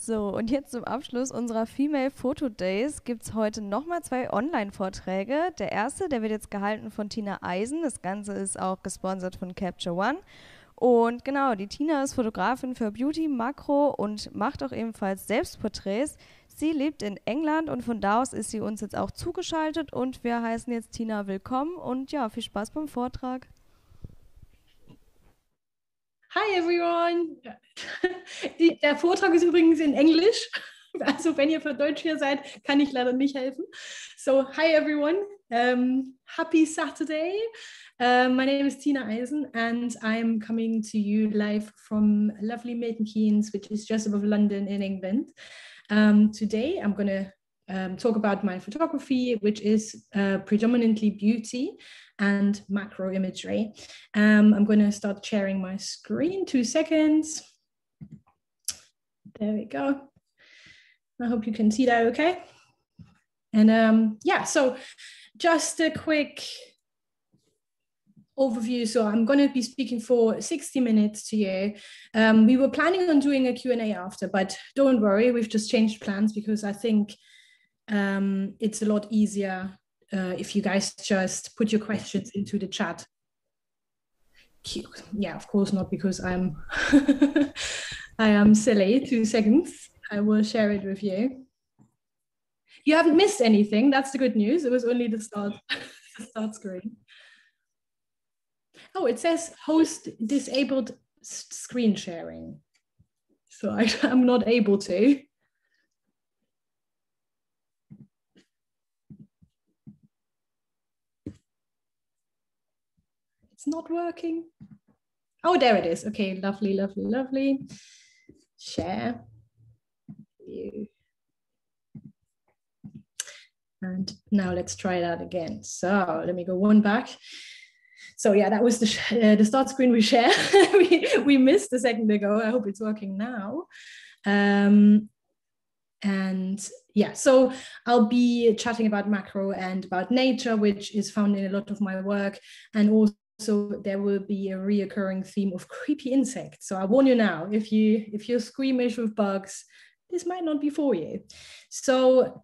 So, und jetzt zum Abschluss unserer Female Photo Days gibt es heute nochmal 2 Online-Vorträge. Der erste, der wird jetzt gehalten von Tina Eisen. Das Ganze ist auch gesponsert von Capture One. Und genau, die Tina ist Fotografin für Beauty, Makro und macht auch ebenfalls Selbstporträts. Sie lebt in England und von da aus ist sie uns jetzt auch zugeschaltet und wir heißen jetzt Tina willkommen und ja, viel Spaß beim Vortrag. Hi everyone! Der Vortrag ist übrigens in Englisch. Also wenn ihr für Deutsch hier seid, kann ich leider nicht helfen. So, hi everyone. Happy Saturday. My name is Tina Eisen and I'm coming to you live from lovely Milton Keynes, which is just above London in England. Today I'm going to talk about my photography, which is predominantly beauty and macro imagery. I'm going to start sharing my screen. 2 seconds. There we go. I hope you can see that okay. And yeah, so just a quick overview. So I'm going to be speaking for 60 minutes to you. We were planning on doing a Q&A after, but don't worry, we've just changed plans because I think it's a lot easier if you guys just put your questions into the chat. Yeah, of course not because I am silly. 2 seconds. I will share it with you. You haven't missed anything. That's the good news. It was only the start screen. Oh, it says host disabled screen sharing. So I'm not able to. It's not working. Oh, there it is. Okay, lovely, lovely, lovely. Share. And now let's try that again. So let me go one back. So yeah, that was the start screen we shared. we missed a second ago. I hope it's working now. And yeah, so I'll be chatting about macro and about nature, which is found in a lot of my work. And also there will be a reoccurring theme of creepy insects. So I warn you now, if you're squeamish with bugs, this might not be for you. So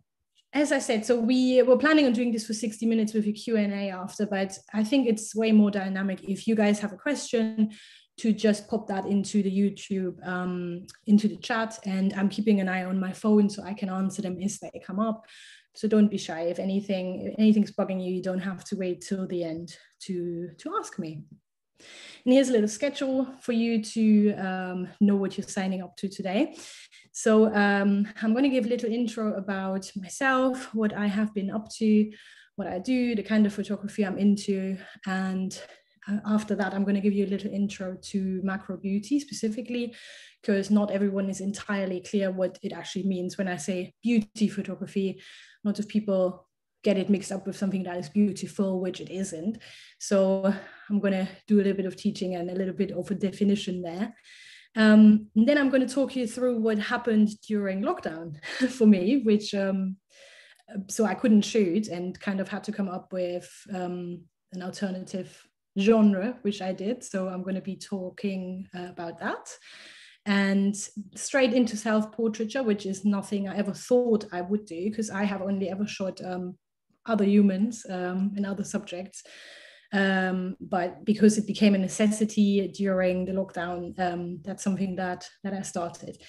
as I said, so we were planning on doing this for 60 minutes with a Q&A after, but I think it's way more dynamic if you guys have a question to just pop that into the YouTube, into the chat, and I'm keeping an eye on my phone so I can answer them as they come up. So don't be shy. If anything's bugging you, you don't have to wait till the end to ask me. And here's a little schedule for you to know what you're signing up to today. So I'm going to give a little intro about myself, what I have been up to, what I do, the kind of photography I'm into. And after that, I'm going to give you a little intro to macro beauty specifically, because not everyone is entirely clear what it actually means when I say beauty photography. A lot of people get it mixed up with something that is beautiful, which it isn't. So I'm going to do a little bit of teaching and a little bit of a definition there. And then I'm going to talk you through what happened during lockdown for me, which so I couldn't shoot and kind of had to come up with an alternative genre, which I did. So I'm going to be talking about that. And straight into self-portraiture, which is nothing I ever thought I would do because I have only ever shot other humans and other subjects. But because it became a necessity during the lockdown, that's something that I started.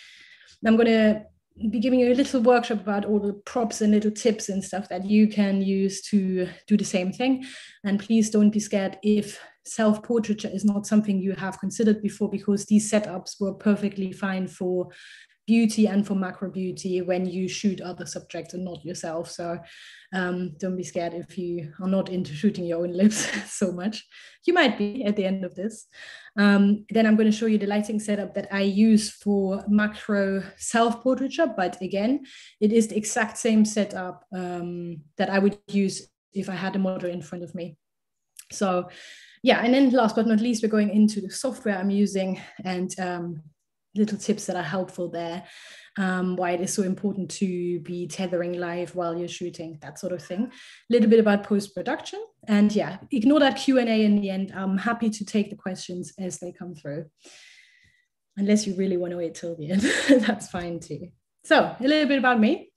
I'm going to be giving you a little workshop about all the props and little tips and stuff that you can use to do the same thing. And please don't be scared if self-portraiture is not something you have considered before, because these setups were perfectly fine for beauty and for macro beauty when you shoot other subjects and not yourself. So don't be scared if you are not into shooting your own lips so much. You might be at the end of this. Then I'm going to show you the lighting setup that I use for macro self-portraiture, but again, it is the exact same setup that I would use if I had a model in front of me. So yeah, and then last but not least, we're going into the software I'm using and little tips that are helpful there, why it is so important to be tethering live while you're shooting, that sort of thing. A little bit about post-production. And yeah, ignore that Q&A in the end. I'm happy to take the questions as they come through. Unless you really want to wait till the end, that's fine too. So a little bit about me.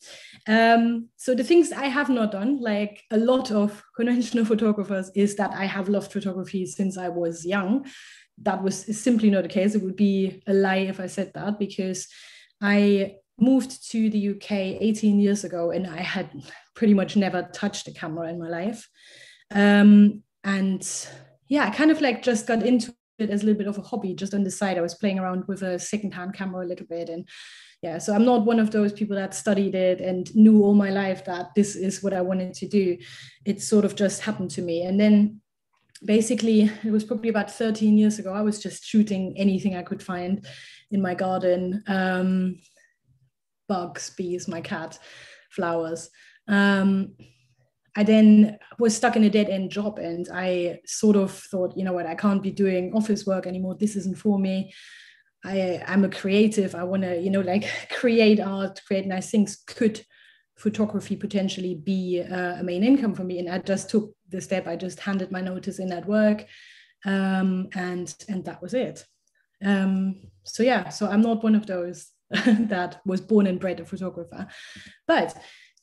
So the things I have not done, like a lot of conventional photographers, is that I have loved photography since I was young. That was simply not the case. It would be a lie if I said that, because I moved to the UK 18 years ago and I had pretty much never touched a camera in my life. And yeah, I kind of like just got into it as a little bit of a hobby, just on the side. I was playing around with a secondhand camera a little bit. And yeah, so I'm not one of those people that studied it and knew all my life that this is what I wanted to do. It sort of just happened to me. And then basically, it was probably about 13 years ago, I was just shooting anything I could find in my garden. Bugs, bees, my cat, flowers. I then was stuck in a dead-end job, and I sort of thought, you know what, I can't be doing office work anymore. This isn't for me. I'm a creative. I want to, like create art, create nice things. Could photography potentially be a main income for me? And I just took the step. I just handed my notice in at work, and that was it. So I'm not one of those that was born and bred a photographer. But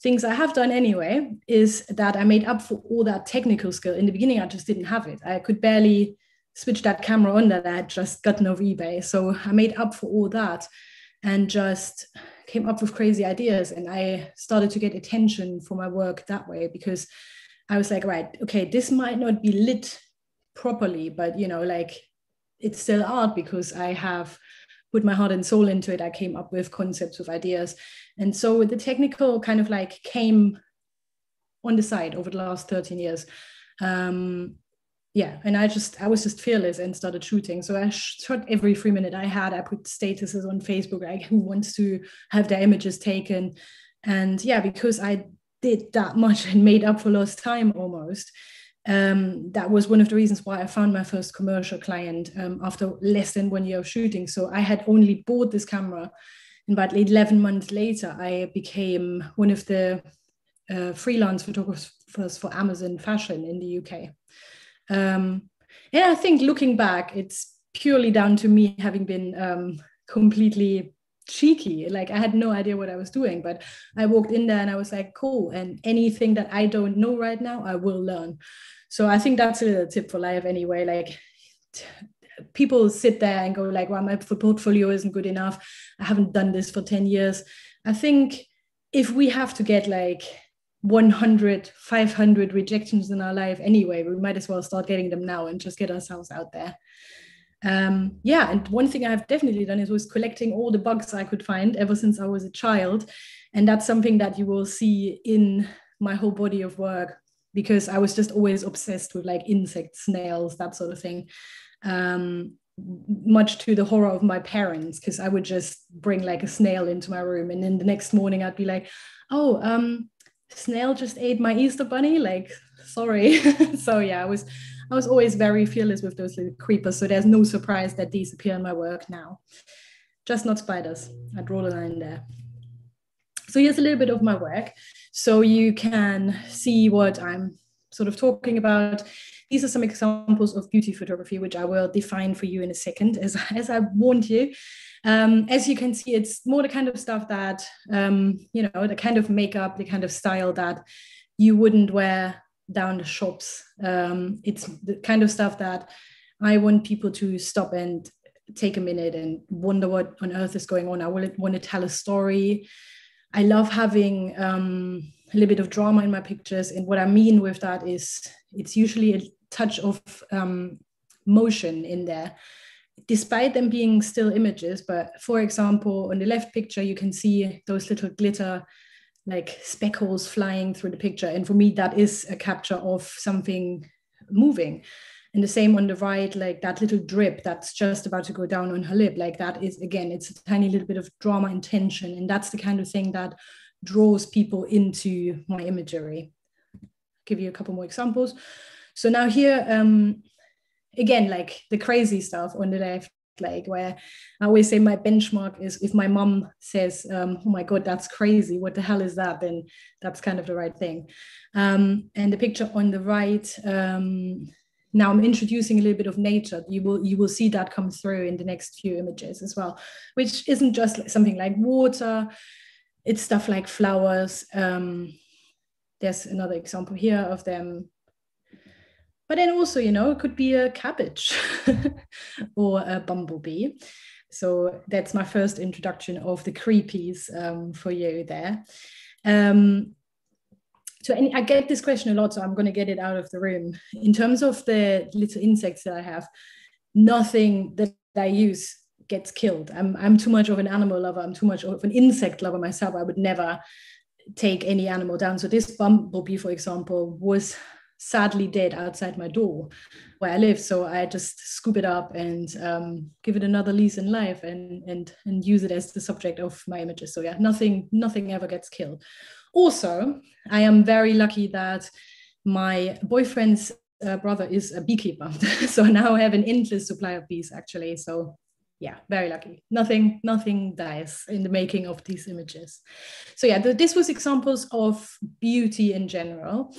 things I have done anyway is that I made up for all that technical skill. In the beginning, I just didn't have it. I could barely switch that camera on that I had just gotten off eBay. So I made up for all that and just came up with crazy ideas. And I started to get attention for my work that way, because I was like, right, okay, this might not be lit properly, but like it's still art because I have put my heart and soul into it. I came up with concepts, with ideas. And so the technical kind of like came on the side over the last 13 years. And I was just fearless and started shooting. So I shot every 3 minutes I had. I put statuses on Facebook, like who wants to have their images taken. And yeah, because I did that much and made up for lost time almost, that was one of the reasons why I found my first commercial client after less than 1 year of shooting. So I had only bought this camera, and about 11 months later, I became one of the freelance photographers for Amazon Fashion in the UK. And I think looking back, it's purely down to me having been completely cheeky. Like I had no idea what I was doing, but I walked in there and I was like, cool. And anything that I don't know right now, I will learn. So I think that's a little tip for life anyway. Like people sit there and go like, well, my portfolio isn't good enough. I haven't done this for 10 years. I think if we have to get like 100, 500 rejections in our life anyway, we might as well start getting them now and just get ourselves out there. And one thing I've definitely done was collecting all the bugs I could find ever since I was a child. And that's something that you will see in my whole body of work, because I was just always obsessed with like insects, snails, that sort of thing. Much to the horror of my parents, because I would just bring like a snail into my room, and then the next morning I'd be like, snail just ate my Easter bunny, like sorry. So yeah, I was always very fearless with those little creepers. So there's no surprise that these appear in my work now. Just not spiders. I draw the line there. So here's a little bit of my work, so you can see what I'm sort of talking about. These are some examples of beauty photography, which I will define for you in a second, as I warned you. As you can see, it's more the kind of stuff that, the kind of makeup, the kind of style that you wouldn't wear down the shops. It's the kind of stuff that I want people to stop and take a minute and wonder what on earth is going on. I want to tell a story. I love having a little bit of drama in my pictures. And what I mean with that is it's usually a touch of motion in there, despite them being still images. But for example, on the left picture, you can see those little glitter like speckles flying through the picture. And for me, that is a capture of something moving. And the same on the right, like that little drip that's just about to go down on her lip. Like that is, again, it's a tiny little bit of drama and tension. And that's the kind of thing that draws people into my imagery. I'll give you a couple more examples. So now here, again, like the crazy stuff on the left, like where I always say my benchmark is if my mom says, oh my God, that's crazy, what the hell is that? Then that's kind of the right thing. And the picture on the right, now I'm introducing a little bit of nature. You will see that come through in the next few images as well, which isn't just something like water. it's stuff like flowers. There's another example here of them. But then also, it could be a cabbage or a bumblebee. So that's my first introduction of the creepies for you there. So I get this question a lot, so I'm going to get it out of the room. In terms of the little insects that I have, nothing that I use gets killed. I'm too much of an animal lover. I'm too much of an insect lover myself. I would never take any animal down. So this bumblebee, for example, was sadly dead outside my door where I live. So I just scoop it up and give it another lease in life and use it as the subject of my images. So yeah, nothing ever gets killed. Also, I am very lucky that my boyfriend's brother is a beekeeper. So now I have an endless supply of bees, actually. So yeah, very lucky. Nothing dies in the making of these images. So yeah, this was examples of beauty in general.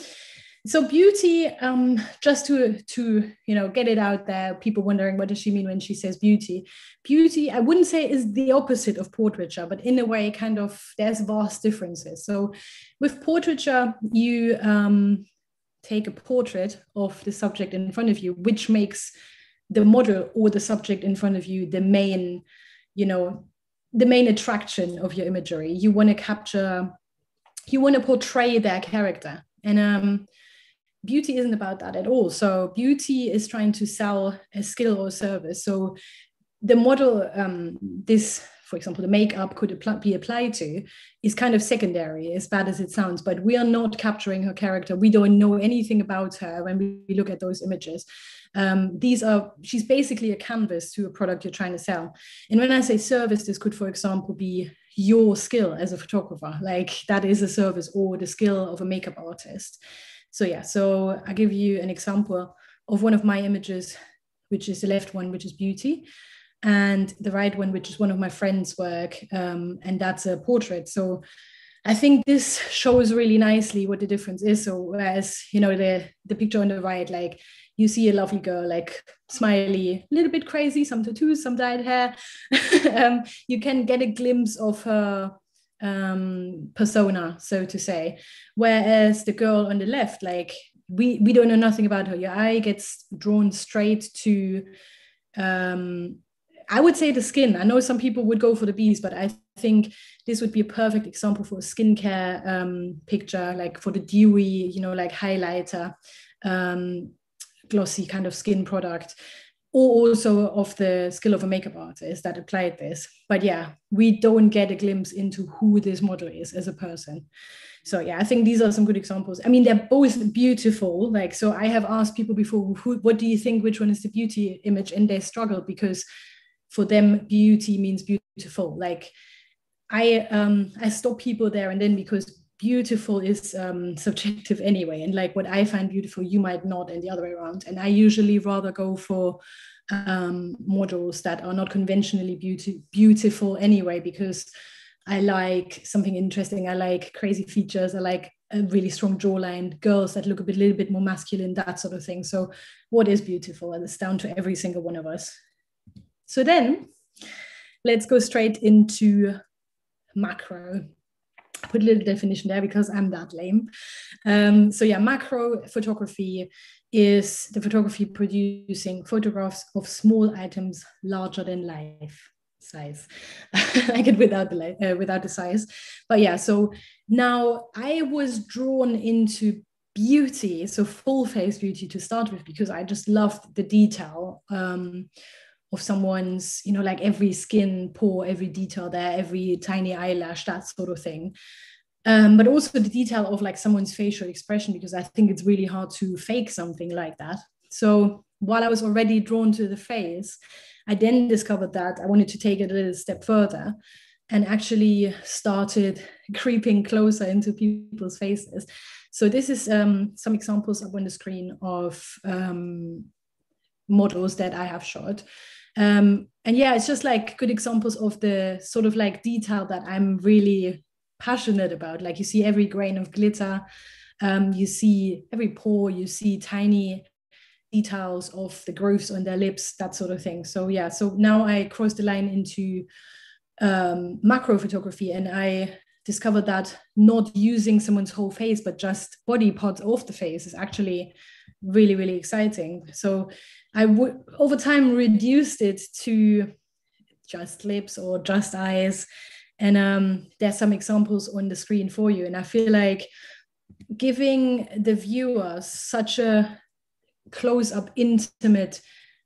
So beauty, just to get it out there, people wondering what does she mean when she says beauty. Beauty, I wouldn't say is the opposite of portraiture, but in a way, kind of, there's vast differences. So with portraiture, you take a portrait of the subject in front of you, which makes the model or the subject in front of you the main attraction of your imagery. You want to portray their character. And beauty isn't about that at all. So beauty is trying to sell a skill or service. So the model, for example, the makeup could be applied to, is kind of secondary, as bad as it sounds, but we are not capturing her character. We don't know anything about her when we look at those images. She's basically a canvas to a product you're trying to sell. And when I say service, this could, for example, be your skill as a photographer, like that is a service, or the skill of a makeup artist. So yeah, so I'll give you an example of one of my images, which is the left one, which is beauty, and the right one, which is one of my friend's work, and that's a portrait. So I think this shows really nicely what the difference is. So whereas, the picture on the right, like you see a lovely girl, like smiley, a little bit crazy, some tattoos, some dyed hair, you can get a glimpse of her persona, so to say. Whereas the girl on the left, like we don't know nothing about her. Your eye gets drawn straight to I would say the skin. I know some people would go for the bees, but I think this would be a perfect example for a skincare picture, like for the dewy, like highlighter, glossy kind of skin product, or also of the skill of a makeup artist that applied this. But yeah, we don't get a glimpse into who this model is as a person. So yeah, I think these are some good examples. I mean, they're both beautiful. Like, so I have asked people before, what do you think, which one is the beauty image? And they struggle because for them, beauty means beautiful. Like I stop people there and then, because beautiful is subjective anyway. And like what I find beautiful, you might not, and the other way around. And I usually rather go for models that are not conventionally beautiful anyway, because I like something interesting. I like crazy features. I like a really strong jawline, girls that look a little bit more masculine, that sort of thing. So what is beautiful? And it's down to every single one of us. So then let's go straight into macro. Put a little definition there because I'm that lame. So yeah, macro photography is the photography producing photographs of small items larger than life size. I get without the size. But yeah, so now I was drawn into beauty, so full face beauty to start with, because I just loved the detail of someone's, like every skin pore, every detail there, every tiny eyelash, that sort of thing. But also the detail of like someone's facial expression, because I think it's really hard to fake something like that. So while I was already drawn to the face, I then discovered that I wanted to take it a little step further and actually started creeping closer into people's faces. So this is some examples up on the screen of models that I have shot. And yeah, it's just like good examples of the sort of like detail that I'm really passionate about. Like you see every grain of glitter, you see every pore, you see tiny details of the grooves on their lips, that sort of thing. So yeah, so now I crossed the line into macro photography, and I discovered that not using someone's whole face, but just body parts of the face is actually really, really exciting. So I would, over time, reduced it to just lips or just eyes. And there's some examples on the screen for you. And I feel like giving the viewer such a close-up, intimate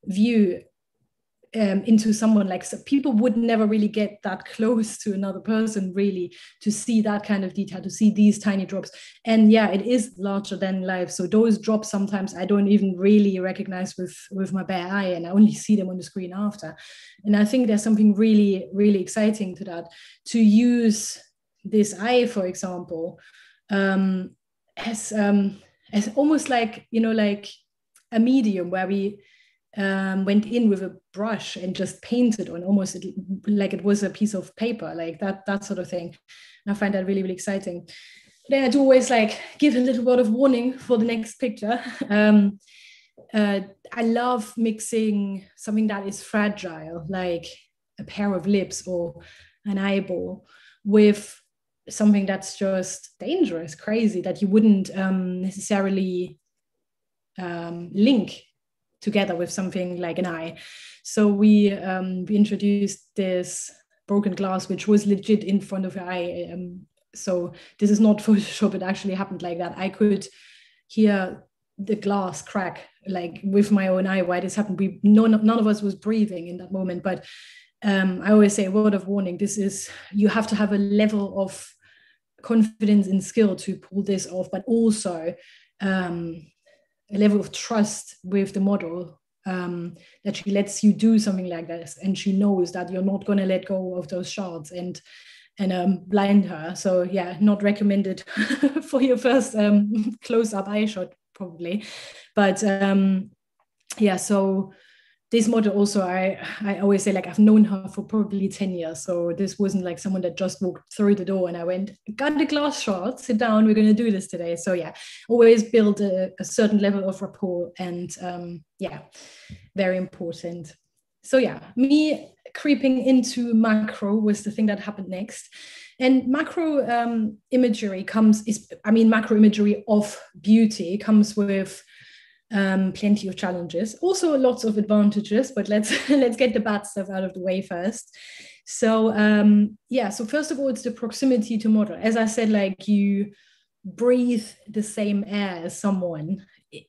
view into someone, like, so people would never really get that close to another person, really, to see that kind of detail, to see these tiny drops. And yeah, it is larger than life. So those drops sometimes I don't even really recognize with my bare eye, and I only see them on the screen after. And I think there's something really, really exciting to that, to use this eye, for example, as almost like, you know, like a medium where we went in with a brush and just painted on, almost like it was a piece of paper, like that sort of thing. And I find that really, really exciting. Then I do always like give a little word of warning for the next picture. I love mixing something that is fragile, like a pair of lips or an eyeball, with something that's just dangerous, crazy, that you wouldn't necessarily link together with something like an eye. So we introduced this broken glass, which was legit in front of your eye. So this is not Photoshop, it actually happened like that. I could hear the glass crack, like with my own eye, why this happened. None of us was breathing in that moment, but I always say, word of warning, this is, you have to have a level of confidence and skill to pull this off, but also a level of trust with the model, that she lets you do something like this, and she knows that you're not going to let go of those shards and blind her. So yeah, not recommended for your first close-up eye shot probably, but yeah. So this model also, I always say, like, I've known her for probably 10 years. So this wasn't like someone that just walked through the door and I went, got the glass shot, sit down, we're going to do this today. So yeah, always build a certain level of rapport, and yeah, very important. So yeah, me creeping into macro was the thing that happened next. And macro imagery macro imagery of beauty comes with plenty of challenges, also lots of advantages, but let's get the bad stuff out of the way first. So yeah, so first of all, it's the proximity to model. As I said, like, you breathe the same air as someone.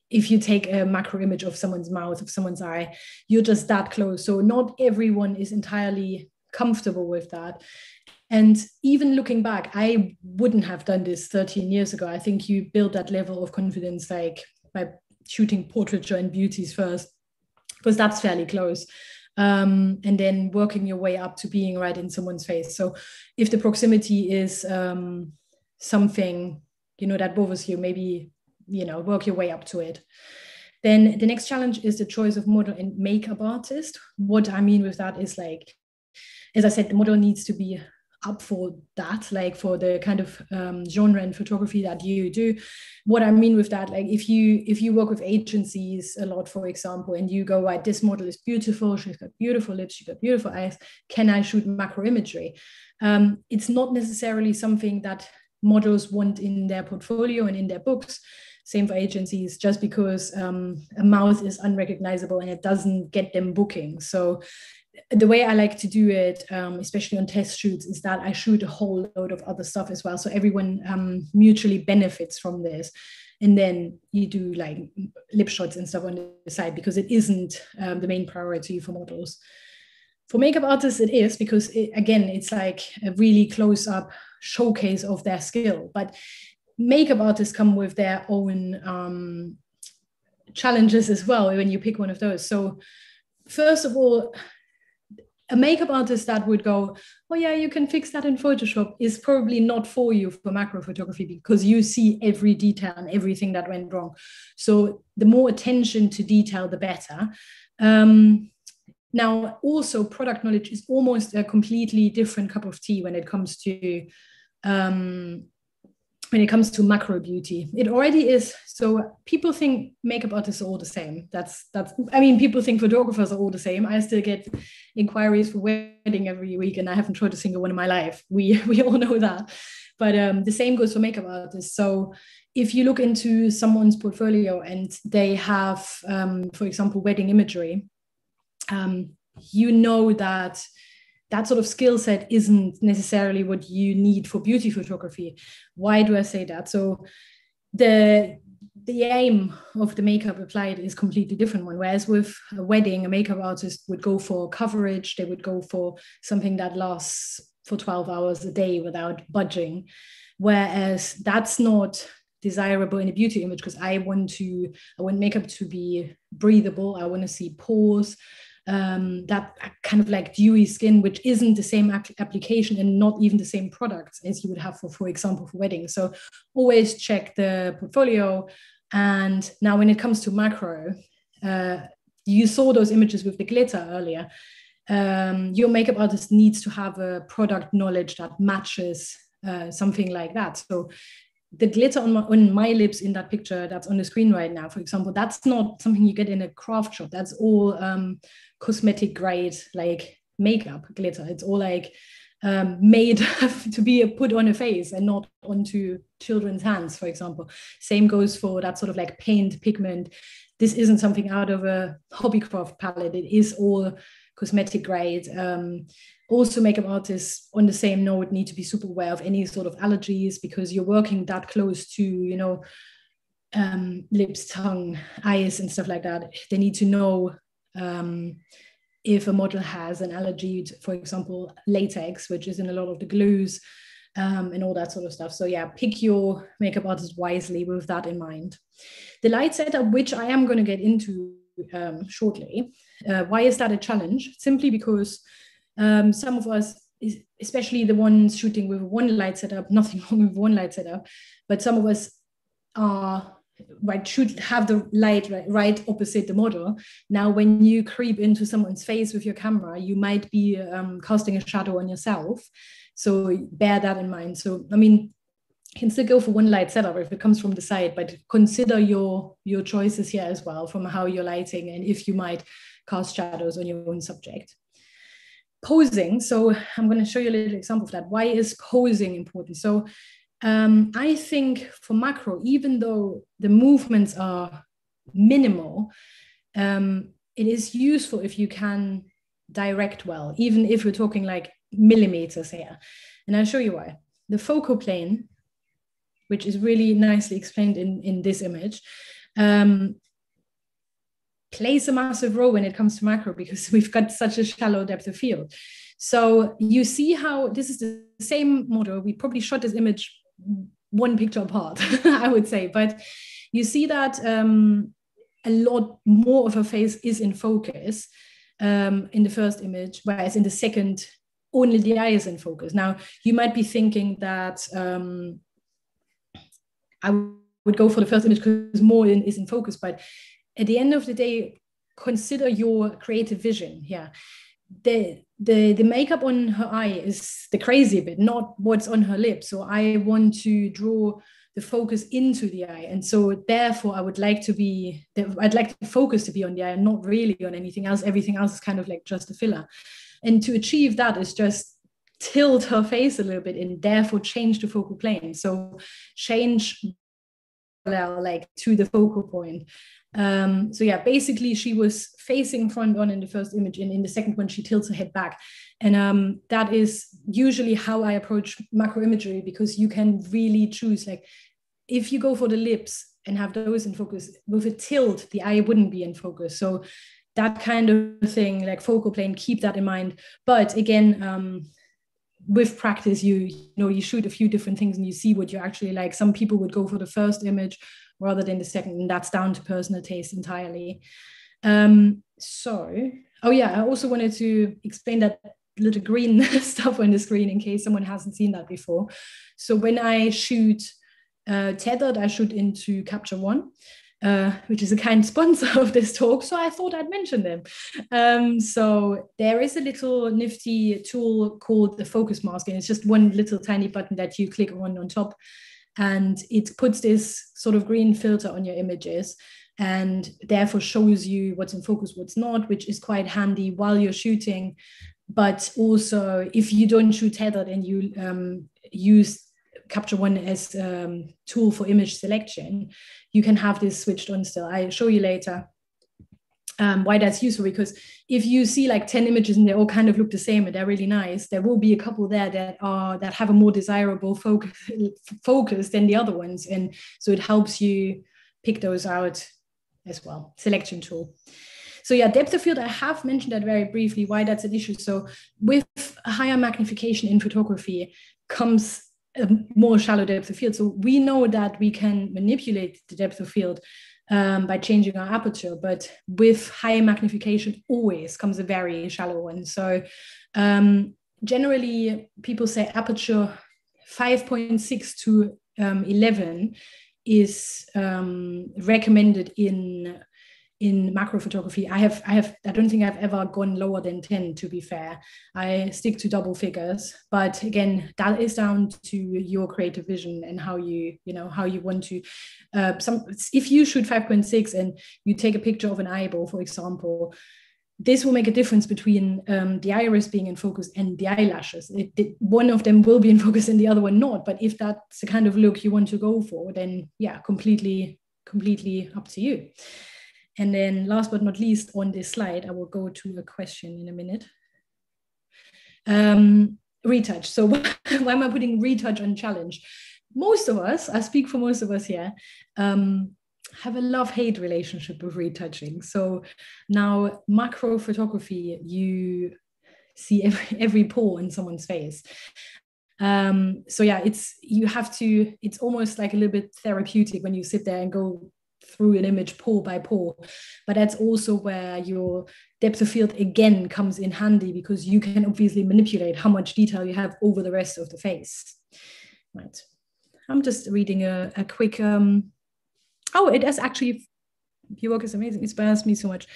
If you take a macro image of someone's mouth, of someone's eye, you're just that close. So not everyone is entirely comfortable with that. And even looking back, I wouldn't have done this 13 years ago. I think you build that level of confidence, like, by shooting portraiture and beauties first, because that's fairly close, and then working your way up to being right in someone's face. So if the proximity is something, you know, that bothers you, maybe, you know, work your way up to it. Then the next challenge is the choice of model and makeup artist. What I mean with that is, like, as I said, the model needs to be up for that, like for the kind of genre and photography that you do. What I mean with that, like, if you work with agencies a lot, for example, and you go, right, this model is beautiful, she's got beautiful lips, she's got beautiful eyes, can I shoot macro imagery? It's not necessarily something that models want in their portfolio and in their books. Same for agencies, just because a mouth is unrecognizable and it doesn't get them booking. So the way I like to do it, especially on test shoots, is that I shoot a whole load of other stuff as well. So everyone mutually benefits from this. And then you do like lip shots and stuff on the side, because it isn't the main priority for models. For makeup artists, it is, because again, it's like a really close-up showcase of their skill. But makeup artists come with their own challenges as well when you pick one of those. So first of all, a makeup artist that would go, oh yeah, you can fix that in Photoshop, is probably not for you for macro photography, because you see every detail and everything that went wrong. So the more attention to detail, the better. Now, also, product knowledge is almost a completely different cup of tea when it comes to when it comes to macro beauty. It already is. So people think makeup artists are all the same. I mean, people think photographers are all the same. I still get inquiries for wedding every week, and I haven't tried a single one in my life. We all know that. But the same goes for makeup artists. So if you look into someone's portfolio and they have, for example, wedding imagery, you know that that sort of skill set isn't necessarily what you need for beauty photography. Why do I say that? So the aim of the makeup applied is completely different one. Whereas with a wedding, a makeup artist would go for coverage. They would go for something that lasts for 12 hours a day without budging. Whereas that's not desirable in a beauty image, because I want makeup to be breathable. I want to see pores, that kind of like dewy skin, which isn't the same application and not even the same products as you would have for example, for weddings. So always check the portfolio. And now when it comes to macro, you saw those images with the glitter earlier. Your makeup artist needs to have a product knowledge that matches something like that. So the glitter on my lips in that picture that's on the screen right now, for example, that's not something you get in a craft shop. That's all cosmetic grade, like makeup glitter. It's all like made to be put on a face and not onto children's hands, for example. Same goes for that sort of like paint pigment. This isn't something out of a hobbycraft palette. It is all cosmetic grade. Also, makeup artists on the same note need to be super aware of any sort of allergies, because you're working that close to, you know, lips, tongue, eyes, and stuff like that. They need to know if a model has an allergy to, for example, latex, which is in a lot of the glues, and all that sort of stuff. So yeah, pick your makeup artist wisely with that in mind. The light setup, which I am going to get into shortly. Why is that a challenge? Simply because some of us, especially the ones shooting with one light setup, nothing wrong with one light setup, but some of us should have the light right opposite the model. Now, when you creep into someone's face with your camera, you might be casting a shadow on yourself. So bear that in mind. So, I mean, you can still go for one light setup if it comes from the side, but consider your choices here as well, from how you're lighting and if you might cast shadows on your own subject. Posing. So I'm going to show you a little example of that. Why is posing important? So I think for macro, even though the movements are minimal, it is useful if you can direct well, even if we're talking like millimeters here. And I'll show you why. The focal plane, which is really nicely explained in this image, plays a massive role when it comes to macro, because we've got such a shallow depth of field. So you see how this is the same model. We probably shot this image one picture apart, I would say, but you see that a lot more of her face is in focus in the first image, whereas in the second, only the eye is in focus. Now, you might be thinking that I would go for the first image because more is in focus, but at the end of the day, consider your creative vision here. The makeup on her eye is the crazy bit, not what's on her lips. So I want to draw the focus into the eye. And so therefore I'd like the focus to be on the eye and not really on anything else. Everything else is kind of like just a filler. And to achieve that is just tilt her face a little bit and therefore change the focal plane. So change like to the focal point. So yeah, basically she was facing front on in the first image, and in the second one she tilts her head back. And that is usually how I approach macro imagery, because you can really choose, like if you go for the lips and have those in focus, with a tilt the eye wouldn't be in focus. So that kind of thing, like focal plane, keep that in mind. But again, with practice, you shoot a few different things and you see what you actually like. Some people would go for the first image rather than the second, and that's down to personal taste entirely. I also wanted to explain that little green stuff on the screen in case someone hasn't seen that before. So when I shoot tethered, I shoot into Capture One, which is a kind sponsor of this talk, so I thought I'd mention them. So there is a little nifty tool called the focus mask, and it's just one little tiny button that you click on top. and it puts this sort of green filter on your images and therefore shows you what's in focus, what's not, which is quite handy while you're shooting. But also, if you don't shoot tethered and you use Capture One as a tool for image selection, you can have this switched on still. I'll show you later why that's useful, because if you see like 10 images and they all kind of look the same and they're really nice, there will be a couple there that have a more desirable focus than the other ones. And so it helps you pick those out as well, selection tool. So yeah, depth of field, I have mentioned that very briefly, why that's an issue. So with higher magnification in photography comes a more shallow depth of field. So we know that we can manipulate the depth of field by changing our aperture, but with high magnification always comes a very shallow one. So generally people say aperture 5.6 to 11 is recommended in macro photography. I don't think I've ever gone lower than 10, to be fair. I stick to double figures, but again, that is down to your creative vision and how you want to, if you shoot 5.6 and you take a picture of an eyeball, for example, this will make a difference between the iris being in focus and the eyelashes. One of them will be in focus and the other one not. But if that's the kind of look you want to go for, then yeah, completely up to you. And then last but not least on this slide, I will go to a question in a minute. Retouch. So why am I putting retouch on challenge? Most of us, I speak for most of us here, have a love-hate relationship with retouching. So now macro photography, you see every pore in someone's face. So yeah, it's almost like a little bit therapeutic when you sit there and go through an image pore by pore. But that's also where your depth of field again comes in handy, because you can obviously manipulate how much detail you have over the rest of the face. Right. I'm just reading a quick, it has actually, your work is amazing. It inspires me so much.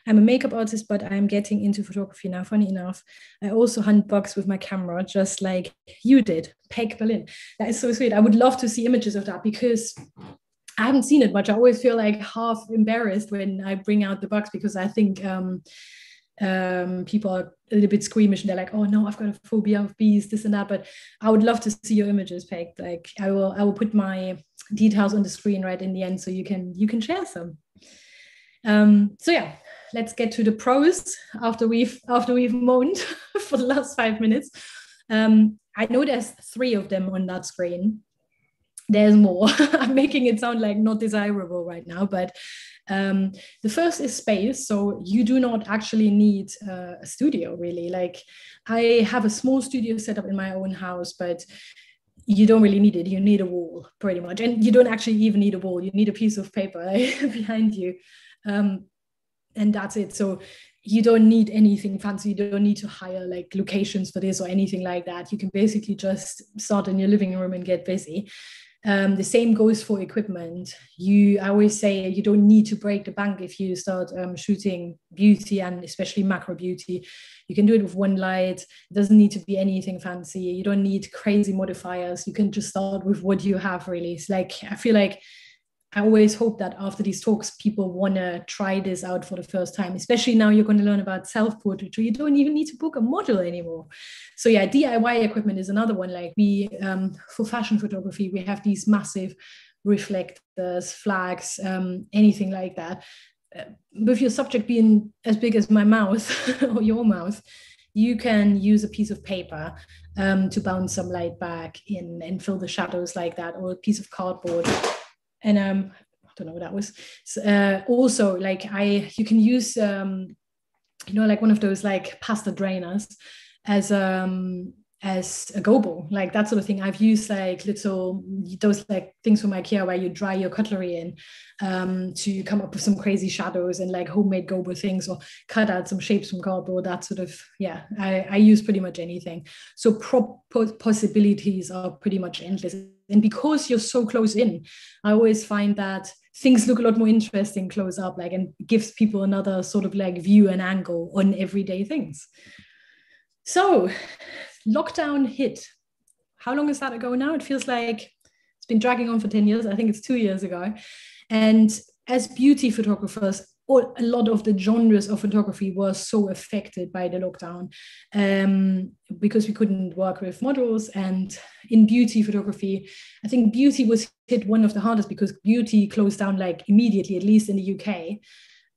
I'm a makeup artist, but I'm getting into photography now. Funny enough, I also hunt bugs with my camera, just like you did, Peg Berlin. That is so sweet. I would love to see images of that, because I haven't seen it much. I always feel like half embarrassed when I bring out the bugs, because I think people are a little bit squeamish and they're like, oh no, I've got a phobia of bees, this and that. But I would love to see your images, Peg. Like I will put my details on the screen right in the end so you can share some. So yeah, let's get to the pros after we've moaned for the last 5 minutes. I know there's 3 of them on that screen. There's more. I'm making it sound like not desirable right now, but the first is space. So you do not actually need a studio, really. Like I have a small studio set up in my own house, but you don't really need it. You need a wall, pretty much. And you don't actually even need a wall. You need a piece of paper behind you. And that's it. So you don't need anything fancy. You don't need to hire like locations for this or anything like that. You can basically just start in your living room and get busy. The same goes for equipment. I always say you don't need to break the bank if you start shooting beauty, and especially macro beauty. You can do it with one light. It doesn't need to be anything fancy. You don't need crazy modifiers. You can just start with what you have, really. It's like, I feel like I always hope that after these talks, people want to try this out for the first time, especially now you're going to learn about self-portraiture. You don't even need to book a model anymore. So yeah, DIY equipment is another one. Like for fashion photography, we have these massive reflectors, flags, anything like that. With your subject being as big as my mouth or your mouth, you can use a piece of paper to bounce some light back in and fill the shadows like that, or a piece of cardboard. And I don't know what that was. Also, like you can use, like one of those like pasta drainers as a gobo, like that sort of thing. I've used like those like things from IKEA where you dry your cutlery in to come up with some crazy shadows and like homemade gobo things, or cut out some shapes from cardboard. That sort of, yeah, I use pretty much anything. So possibilities are pretty much endless. And because you're so close in, I always find that things look a lot more interesting close up, like, and gives people another sort of like view and angle on everyday things. So lockdown hit. How long is that ago now? It feels like It's been dragging on for 10 years. I think it's 2 years ago. And as beauty photographers, a lot of the genres of photography were so affected by the lockdown because we couldn't work with models. And in beauty photography, I think beauty was hit one of the hardest because beauty closed down like immediately, at least in the UK,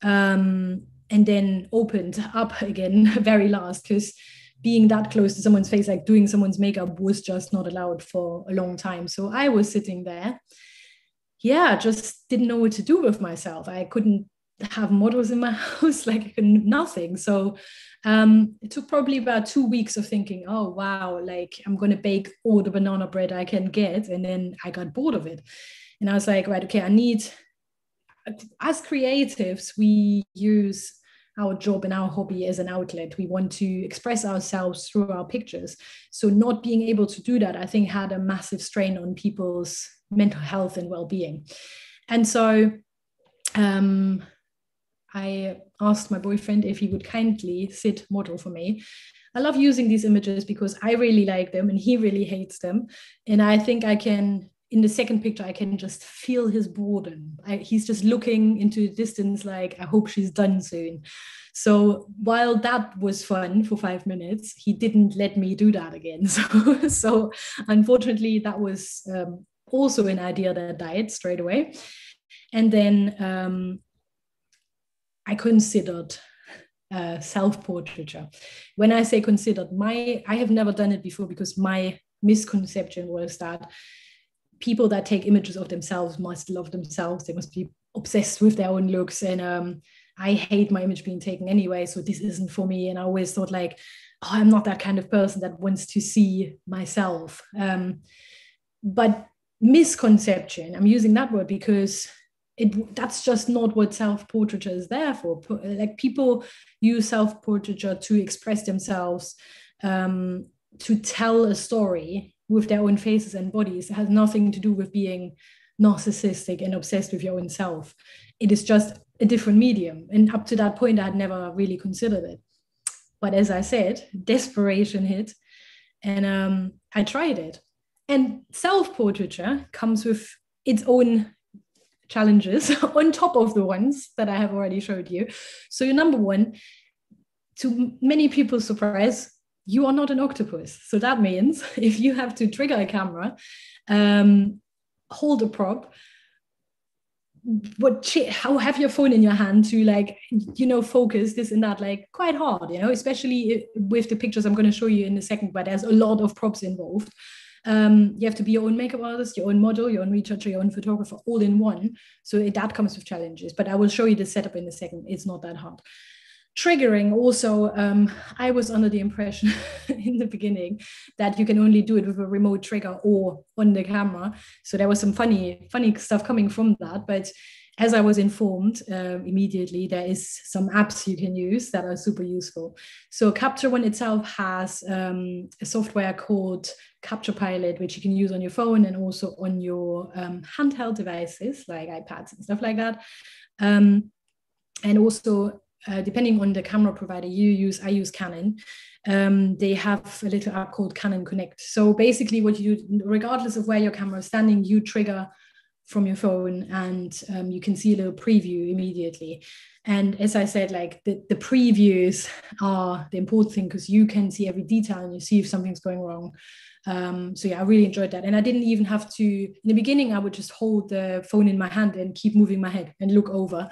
and then opened up again very last, because being that close to someone's face, like doing someone's makeup, was just not allowed for a long time. So I was sitting there, just didn't know what to do with myself. I couldn't have models in my house, like nothing. So it took probably about 2 weeks of thinking, oh wow, like I'm going to bake all the banana bread I can get. And then I got bored of it. And I was like, right, okay, as creatives, we use our job and our hobby as an outlet. We want to express ourselves through our pictures. So not being able to do that, I think, had a massive strain on people's mental health and well-being. And so I asked my boyfriend if he would kindly sit model for me. I love using these images because I really like them and he really hates them. And I think I can, in the second picture, I can just feel his boredom. He's just looking into the distance like, I hope she's done soon. So while that was fun for 5 minutes, he didn't let me do that again. So unfortunately, that was also an idea that died straight away. And then I considered self-portraiture. When I say considered, I have never done it before because my misconception was that people that take images of themselves must love themselves. They must be obsessed with their own looks. And I hate my image being taken anyway, so this isn't for me. And I always thought like, oh, I'm not that kind of person that wants to see myself. But misconception, I'm using that word because that's just not what self-portraiture is there for. Like, people use self-portraiture to express themselves, to tell a story with their own faces and bodies. It has nothing to do with being narcissistic and obsessed with your own self. It is just a different medium. And up to that point, I had never really considered it. But as I said, desperation hit, and I tried it. And self-portraiture comes with its own challenges on top of the ones that I have already showed you. So number one, to many people's surprise, you are not an octopus. So that means if you have to trigger a camera, hold a prop, how have your phone in your hand to, like, focus this and that, like, quite hard, especially with the pictures I'm going to show you in a second, but there's a lot of props involved. You have to be your own makeup artist, your own model, your own retoucher, your own photographer, all in one. So that comes with challenges, but I will show you the setup in a second. It's not that hard. Triggering also, I was under the impression in the beginning that you can only do it with a remote trigger or on the camera. So there was some funny stuff coming from that. But as I was informed immediately, there is some apps you can use that are super useful. So Capture One itself has a software called Capture Pilot, which you can use on your phone and also on your handheld devices like iPads and stuff like that. And also, depending on the camera provider you use, I use Canon. They have a little app called Canon Connect. So basically what you do, regardless of where your camera is standing, you trigger from your phone and you can see a little preview immediately. And as I said, like the previews are the important thing because you can see every detail and you see if something's going wrong. So yeah, I really enjoyed that. And I didn't even have to, in the beginning, I would just hold the phone in my hand and keep moving my head and look over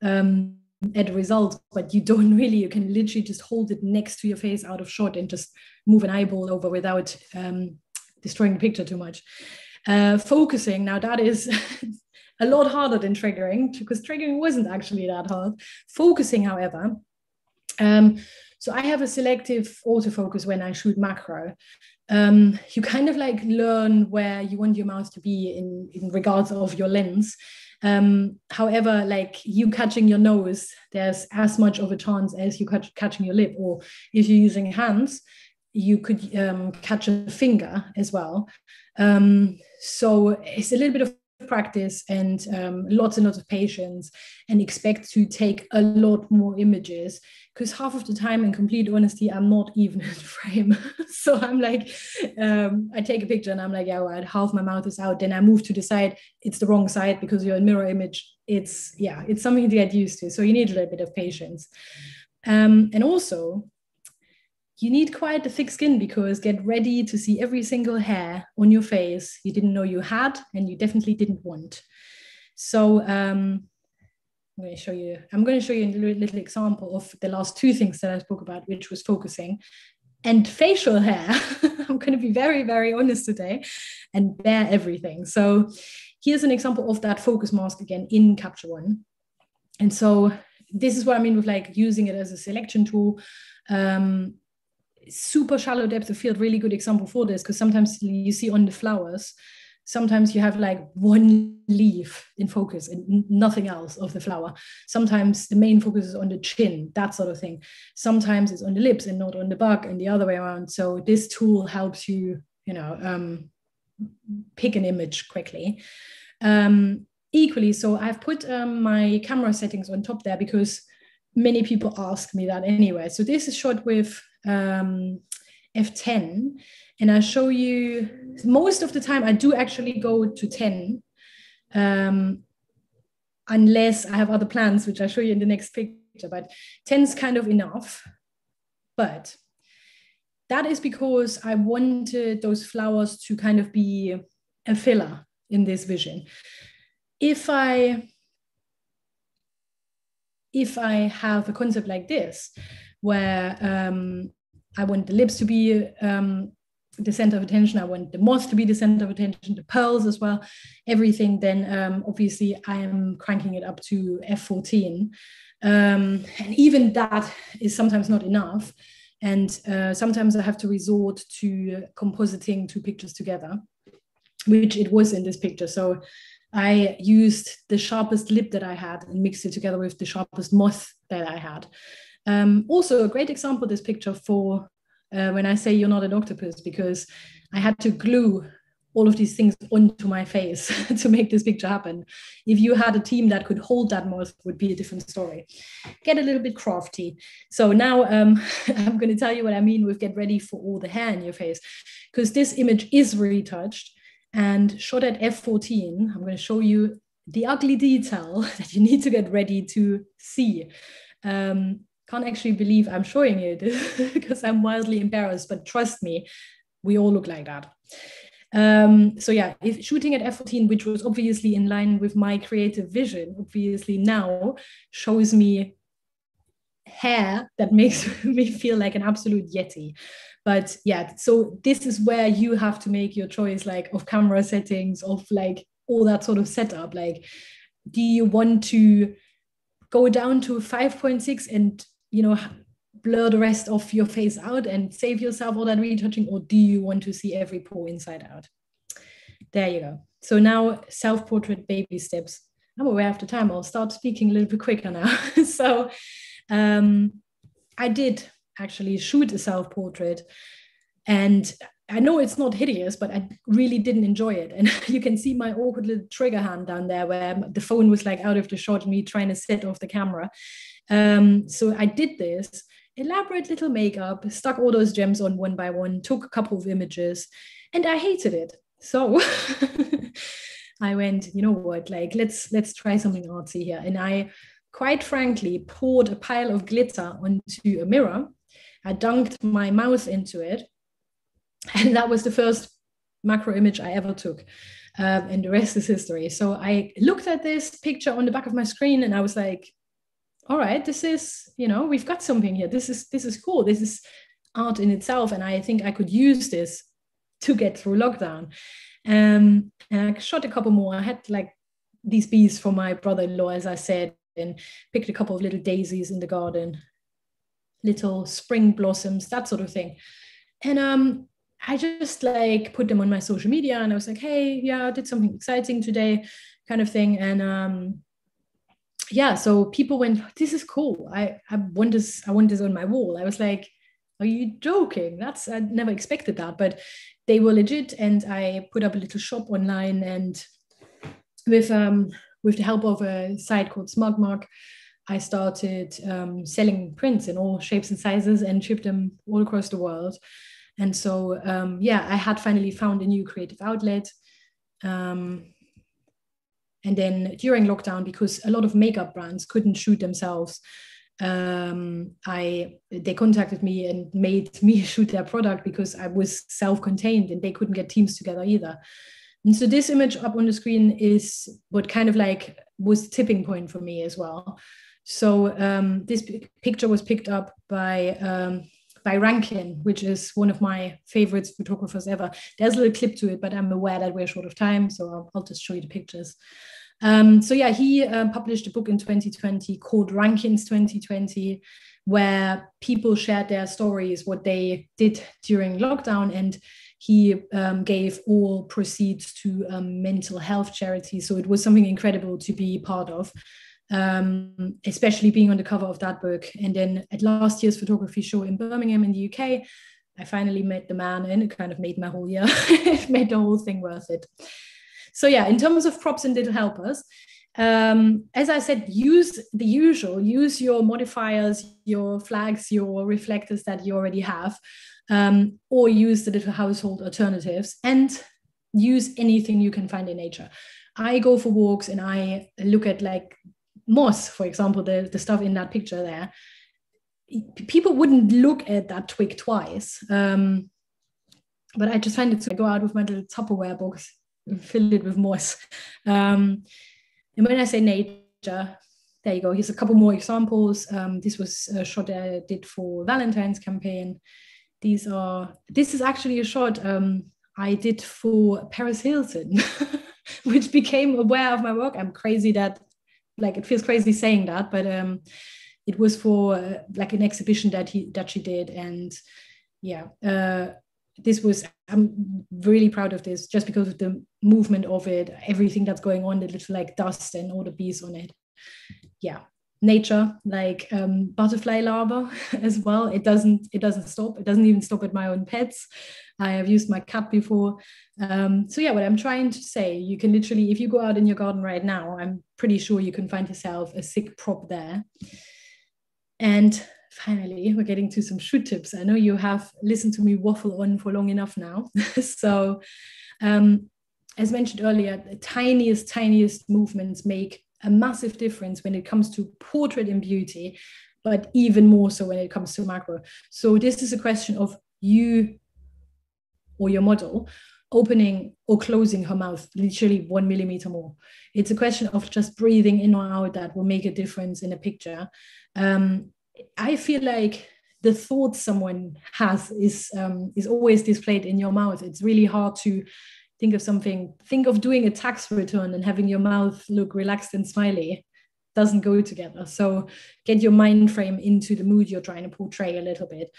at the result, but you don't really, you can literally just hold it next to your face out of shot and just move an eyeball over without destroying the picture too much. Focusing, now that is a lot harder than triggering, because triggering wasn't actually that hard. Focusing, however, so I have a selective autofocus when I shoot macro. You kind of like learn where you want your mouse to be in regards of your lens. However, like you catching your nose, there's as much of a chance as you catching your lip, or if you're using hands, you could catch a finger as well. So it's a little bit of practice and lots and lots of patience, and expect to take a lot more images, because half of the time, in complete honesty, I'm not even in frame. So I'm like, I take a picture and I'm like, yeah, right, half my mouth is out. Then I move to the side. It's the wrong side because you're in mirror image. It's something to get used to. So you need a little bit of patience. And also, you need quite a thick skin, because get ready to see every single hair on your face you didn't know you had and you definitely didn't want. So I'm going to show you a little example of the last two things that I spoke about, which was focusing and facial hair. I'm going to be very, very honest today and bare everything. So here's an example of that focus mask again in Capture One. And so this is what I mean with like using it as a selection tool. Super shallow depth of field, really good example for this, because sometimes you see on the flowers, sometimes you have like one leaf in focus and nothing else of the flower. Sometimes the main focus is on the chin, that sort of thing. Sometimes it's on the lips and not on the bug, and the other way around. So this tool helps you, pick an image quickly. Equally, so I've put my camera settings on top there because many people ask me that anyway. So this is shot with F10, and I show you, most of the time I do actually go to 10, unless I have other plans, which I'll show you in the next picture, but 10 is kind of enough. But that is because I wanted those flowers to kind of be a filler in this vision. If I have a concept like this, where I want the lips to be the center of attention, I want the moth to be the center of attention, the pearls as well, everything, then obviously I am cranking it up to F14. And even that is sometimes not enough. And sometimes I have to resort to compositing two pictures together, which it was in this picture. So I used the sharpest lip that I had and mixed it together with the sharpest moth that I had. Also a great example, this picture, for when I say you're not an octopus, because I had to glue all of these things onto my face to make this picture happen. If you had a team that could hold that moth, it would be a different story. Get a little bit crafty. So now I'm going to tell you what I mean with get ready for all the hair in your face, because this image is retouched and shot at F14. I'm going to show you the ugly detail that you need to get ready to see. Can't actually believe I'm showing you this because I'm wildly embarrassed, but trust me, we all look like that. So yeah, if shooting at F14, which was obviously in line with my creative vision, obviously now shows me hair that makes me feel like an absolute yeti. But yeah, so this is where you have to make your choice, like of camera settings, of like all that sort of setup. Like, do you want to go down to 5.6 and, you know, blur the rest of your face out and save yourself all that retouching, or do you want to see every pore inside out? There you go. So now self-portrait baby steps. I'm aware of the time. I'll start speaking a little bit quicker now. So I did actually shoot a self-portrait, and I know it's not hideous, but I really didn't enjoy it. And you can see my awkward little trigger hand down there where the phone was like out of the shot, me trying to set off the camera. So I did this elaborate little makeup, stuck all those gems on one by one, took a couple of images, and I hated it. So I went, you know what, like let's try something artsy here. And I quite frankly poured a pile of glitter onto a mirror. I dunked my mouth into it. And that was the first macro image I ever took. And the rest is history. So I looked at this picture on the back of my screen and I was like, all right, this is, you know, we've got something here. This is cool. This is art in itself. And I think I could use this to get through lockdown. And I shot a couple more. I had like these bees for my brother-in-law, as I said, and picked a couple of little daisies in the garden, little spring blossoms, that sort of thing. And I just like put them on my social media and I was like, hey, yeah, I did something exciting today, kind of thing. And yeah, so people went, this is cool. I want this on my wall. I was like, are you joking? I never expected that, but they were legit. And I put up a little shop online and with the help of a site called SmugMug, I started selling prints in all shapes and sizes and shipped them all across the world. And so, I had finally found a new creative outlet. And then during lockdown, because a lot of makeup brands couldn't shoot themselves, they contacted me and made me shoot their product because I was self-contained and they couldn't get teams together either. And so this image up on the screen is what kind of like was the tipping point for me as well. So this picture was picked up by Rankin, which is one of my favorite photographers ever. There's a little clip to it, but I'm aware that we're short of time, so I'll just show you the pictures. He published a book in 2020 called Rankin's 2020, where people shared their stories, what they did during lockdown, and he gave all proceeds to mental health charities. So it was something incredible to be part of, especially being on the cover of that book. And then at last year's photography show in Birmingham in the UK, I finally met the man, and it kind of made my whole year. It made the whole thing worth it. So yeah, in terms of props and little helpers, as I said, use the usual, use your modifiers, your flags, your reflectors that you already have, or use the little household alternatives, and use anything you can find in nature. I go for walks and I look at like moss, for example, the stuff in that picture there. People wouldn't look at that twig twice, but I just find it, so I go out with my little Tupperware box, fill it with moss. And when I say nature, there you go. Here's a couple more examples. This was a shot I did for Valentine's campaign. This is actually a shot I did for Paris Hilton, which became aware of my work. I'm crazy that, like, it feels crazy saying that, but it was for like an exhibition that she did. And I'm really proud of this just because of the movement of it, everything that's going on, the little like dust and all the bees on it. Yeah, nature, like butterfly larva as well. It doesn't stop. It doesn't even stop at my own pets. I have used my cat before. What I'm trying to say, you can literally, if you go out in your garden right now, I'm pretty sure you can find yourself a sick prop there. And finally, we're getting to some shoot tips. I know you have listened to me waffle on for long enough now. So as mentioned earlier, the tiniest movements make a massive difference when it comes to portrait and beauty, but even more so when it comes to macro. So this is a question of you or your model opening or closing her mouth literally 1 millimeter more. It's a question of just breathing in or out that will make a difference in a picture. I feel like the thought someone has is always displayed in your mouth. It's really hard to think of doing a tax return and having your mouth look relaxed and smiley. Doesn't go together. So get your mind frame into the mood you're trying to portray a little bit,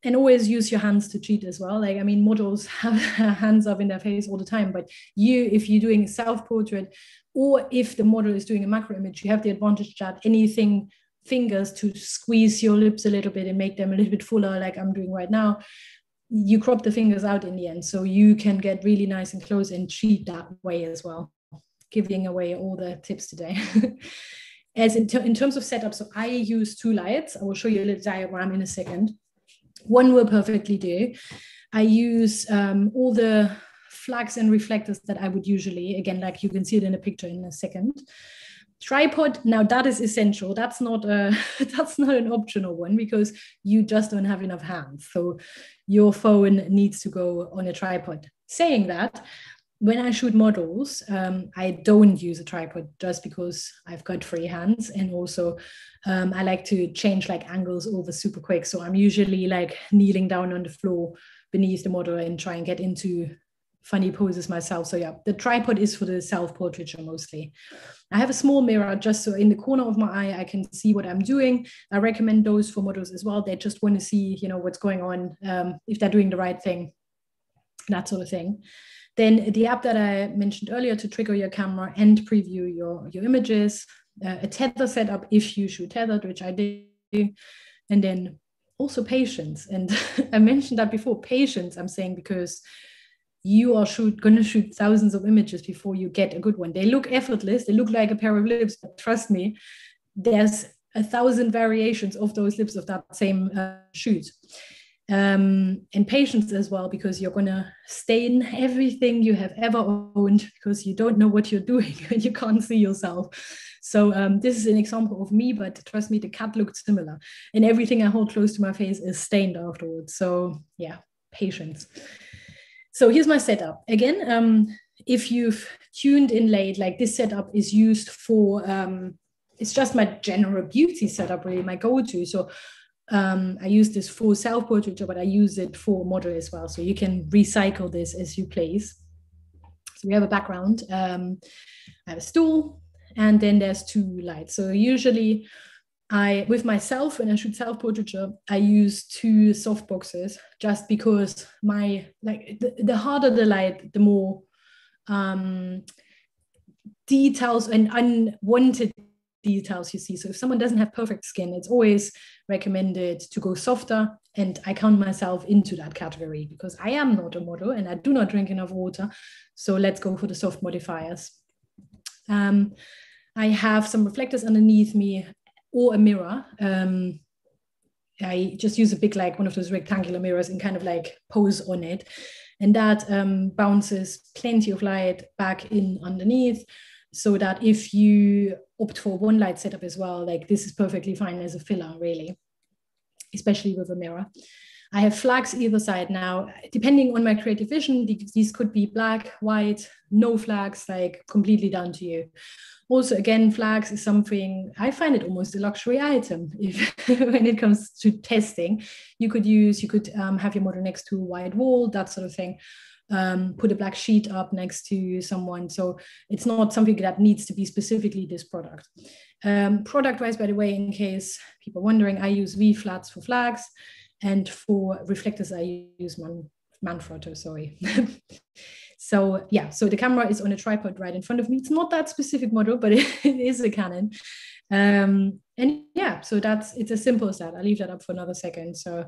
and always use your hands to cheat as well. Like, I mean, models have hands up in their face all the time, but if you're doing self-portrait, or if the model is doing a macro image, you have the advantage that anything fingers to squeeze your lips a little bit and make them a little bit fuller, like I'm doing right now, you crop the fingers out in the end, so you can get really nice and close and cheat that way as well. Giving away all the tips today. As in terms of setup, so I use 2 lights. I will show you a little diagram in a second. One will perfectly do. I use all the flags and reflectors that I would usually, again, like you can see it in a picture in a second. Tripod, now that is essential. That's not an optional one, because you just don't have enough hands. So your phone needs to go on a tripod. Saying that, when I shoot models, I don't use a tripod just because I've got free hands, and also I like to change like angles over super quick. So I'm usually like kneeling down on the floor beneath the model and try and get into funny poses myself. So yeah, the tripod is for the self-portraiture mostly. I have a small mirror just so in the corner of my eye I can see what I'm doing. I recommend those for models as well. They just want to see, what's going on, if they're doing the right thing, that sort of thing. Then the app that I mentioned earlier to trigger your camera and preview your images, a tether setup if you shoot tethered, which I do, and then also patience. And I mentioned that before, patience, I'm saying, because you are going to shoot thousands of images before you get a good one. They look effortless. They look like a pair of lips, but trust me, there's 1,000 variations of those lips of that same shoot. And patience as well, because you're going to stain everything you have ever owned because you don't know what you're doing and you can't see yourself. So this is an example of me, but trust me, the cat looked similar, and everything I hold close to my face is stained afterwards. So yeah, patience. So here's my setup. Again, if you've tuned in late, like this setup is used for, it's just my general beauty setup, really, my go-to. So I use this for self-portraiture, but I use it for model as well. So you can recycle this as you please. So we have a background. I have a stool, and then there's 2 lights. So usually with myself, when I shoot self-portraiture, I use 2 soft boxes, just because the harder the light, the more details and unwanted details you see. So if someone doesn't have perfect skin, it's always recommended to go softer, and I count myself into that category because I am not a model and I do not drink enough water. So let's go for the soft modifiers. I have some reflectors underneath me or a mirror. I just use a big, like one of those rectangular mirrors, and kind of like pose on it, and that bounces plenty of light back in underneath, so that if you opt for one light setup as well, like this is perfectly fine as a filler, really, especially with a mirror. I have flags either side. Now, depending on my creative vision, these could be black, white, no flags, like completely down to you. Also, again, flags is something, I find it almost a luxury item when it comes to testing. You could have your model next to a white wall, that sort of thing. Put a black sheet up next to someone. So it's not something that needs to be specifically this product. Product-wise, by the way, in case people are wondering, I use V-flats for flags, and for reflectors, I use Manfrotto, sorry. So yeah, so the camera is on a tripod right in front of me. It's not that specific model, but it is a Canon. And yeah, so it's as simple as that. I'll leave that up for another second. So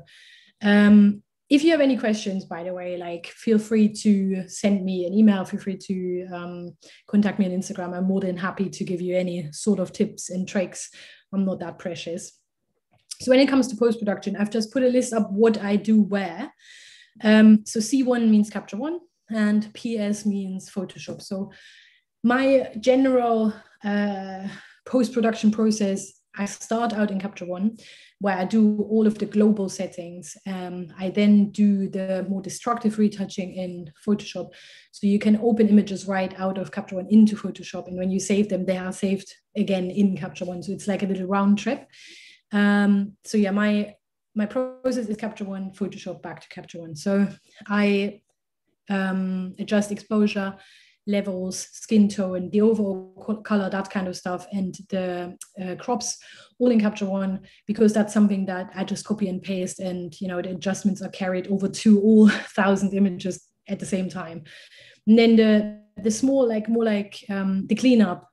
if you have any questions, by the way, like feel free to send me an email, feel free to contact me on Instagram. I'm more than happy to give you any sort of tips and tricks. I'm not that precious. So when it comes to post-production, I've just put a list up what I do where. So C1 means Capture One, and PS means Photoshop. So my general post-production process, I start out in Capture One, where I do all of the global settings. I then do the more destructive retouching in Photoshop. So you can open images right out of Capture One into Photoshop, and when you save them, they are saved again in Capture One. So it's like a little round trip. So yeah, my process is Capture One, Photoshop, back to Capture One. So I adjust exposure levels, skin tone, the overall color, that kind of stuff, and the crops all in Capture One, because that's something that I just copy and paste, and the adjustments are carried over to all 1,000 images at the same time. And then the small, more like the cleanup,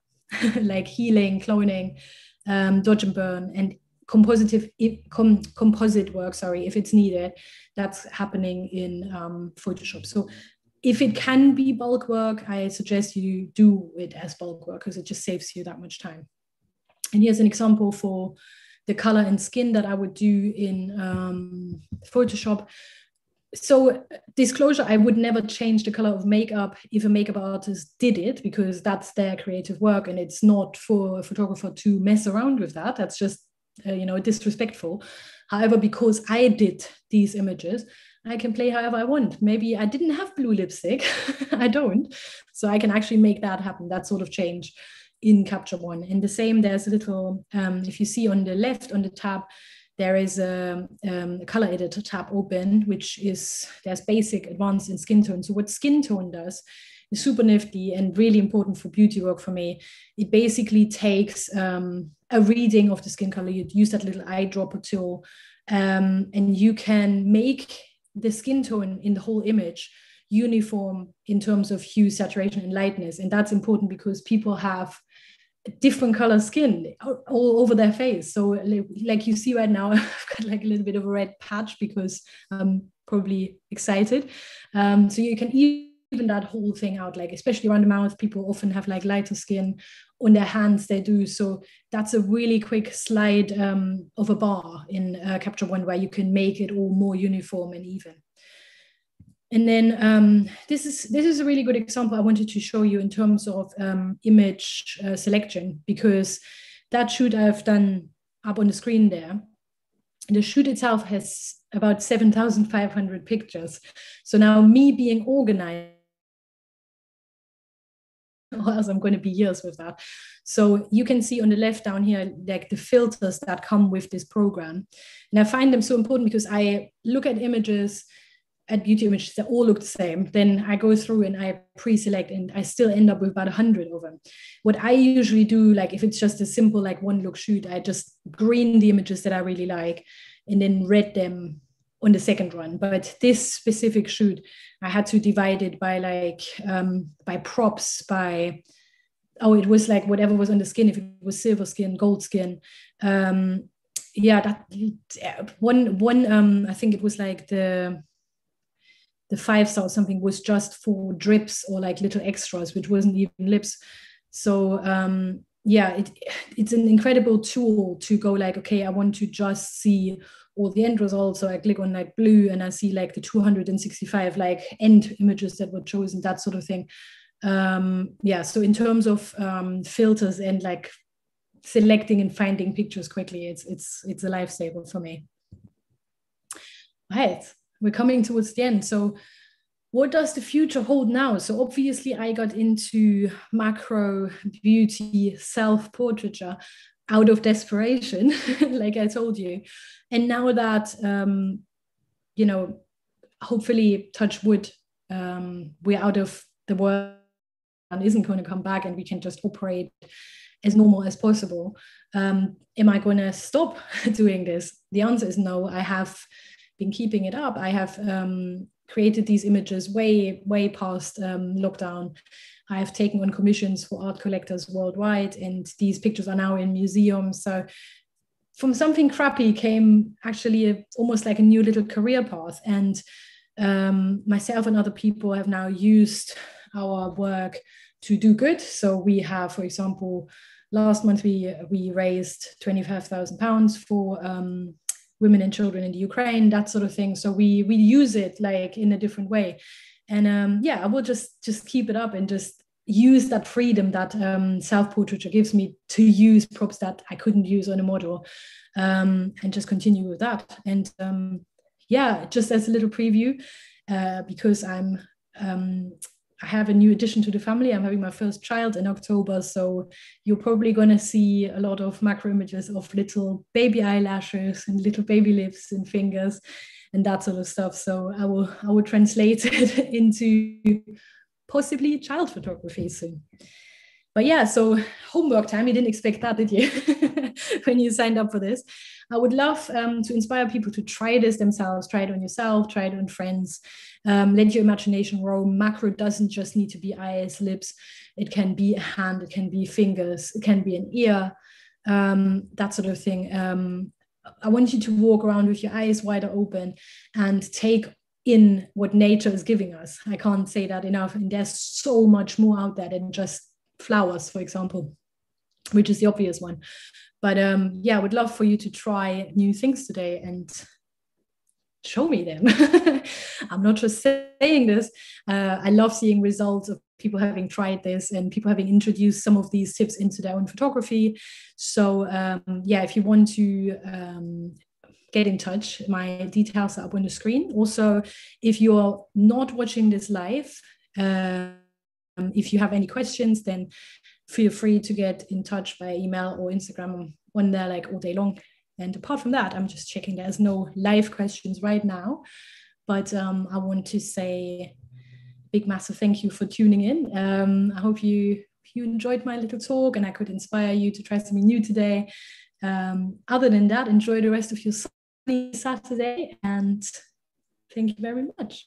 like healing, cloning, dodge and burn, and composite work, if it's needed, that's happening in Photoshop. So if it can be bulk work, I suggest you do it as bulk work, because it just saves you that much time. And here's an example for the color and skin that I would do in Photoshop. So disclosure, I would never change the color of makeup if a makeup artist did it, because that's their creative work, and it's not for a photographer to mess around with that. That's just disrespectful. However, because I did these images, I can play however I want. Maybe I didn't have blue lipstick. I don't. So I can actually make that happen, that sort of change in Capture One. And the same, there's a little, if you see on the left on the tab, there is a color editor tab open, which is, there's basic, advanced, and skin tone. So what skin tone does is super nifty and really important for beauty work for me. It basically takes a reading of the skin color. You use that little eyedropper tool, and you can make the skin tone in the whole image uniform in terms of hue, saturation, and lightness. And that's important because people have different color skin all over their face. So like you see right now, I've got like a little bit of a red patch because I'm probably excited. So you can even that whole thing out, like especially around the mouth, people often have like lighter skin. On their hands they do, so that's a really quick slide of a bar in Capture One where you can make it all more uniform and even. And then this is a really good example I wanted to show you in terms of image selection, because that shoot I've done up on the screen there, the shoot itself has about 7,500 pictures. So now me being organized, or else I'm going to be years with that. So you can see on the left down here, like the filters that come with this program. And I find them so important because I look at images, at beauty images that all look the same. Then I go through and I pre-select, and I still end up with about 100 of them. What I usually do, like if it's just a simple like one look shoot, I just green the images that I really like and then red them on the second run. But this specific shoot, I had to divide it by like by props, by it was like whatever was on the skin, if it was silver skin, gold skin. That one I think it was like the 5-star something was just for drips or like little extras, which wasn't even lips. So it's an incredible tool to go like, okay, I want to just see all the end results. So I click on like blue and I see like the 265 like end images that were chosen, that sort of thing. So in terms of filters and like selecting and finding pictures quickly, it's a lifesaver for me. Right, we're coming towards the end. So what does the future hold now? So obviously I got into macro beauty self-portraiture out of desperation, like I told you. And now that, hopefully, touch wood, we're out of the world and isn't going to come back and we can just operate as normal as possible. Am I going to stop doing this? The answer is no. I have been keeping it up. I have created these images way past lockdown. I have taken on commissions for art collectors worldwide, and these pictures are now in museums. So from something crappy came actually almost like a new little career path. And myself and other people have now used our work to do good. So we have, for example, last month we raised £25,000 for women and children in the Ukraine, that sort of thing. So we use it like in a different way. And I will just keep it up and just use that freedom that self-portraiture gives me to use props that I couldn't use on a model, and just continue with that. And just as a little preview, because I have a new addition to the family. I'm having my first child in October, so you're probably going to see a lot of macro images of little baby eyelashes and little baby lips and fingers and that sort of stuff. So I will translate it into possibly child photography soon. But yeah, so homework time. You didn't expect that, did you? When you signed up for this. I would love to inspire people to try this themselves. Try it on yourself, try it on friends. Let your imagination roam. Macro doesn't just need to be eyes, lips. It can be a hand, it can be fingers, it can be an ear, that sort of thing. I want you to walk around with your eyes wider open and take in what nature is giving us. I can't say that enough. And there's so much more out there than just flowers, for example, which is the obvious one. But I would love for you to try new things today and show me them. I'm not just saying this. I love seeing results of people having tried this and people having introduced some of these tips into their own photography. So if you want to get in touch, my details are up on the screen. Also, if you're not watching this live, if you have any questions, then feel free to get in touch by email or Instagram. On there like all day long. And apart from that, I'm just checking there's no live questions right now. But I want to say a big massive thank you for tuning in. I hope you enjoyed my little talk and I could inspire you to try something new today. Other than that, enjoy the rest of your sunny Saturday and thank you very much.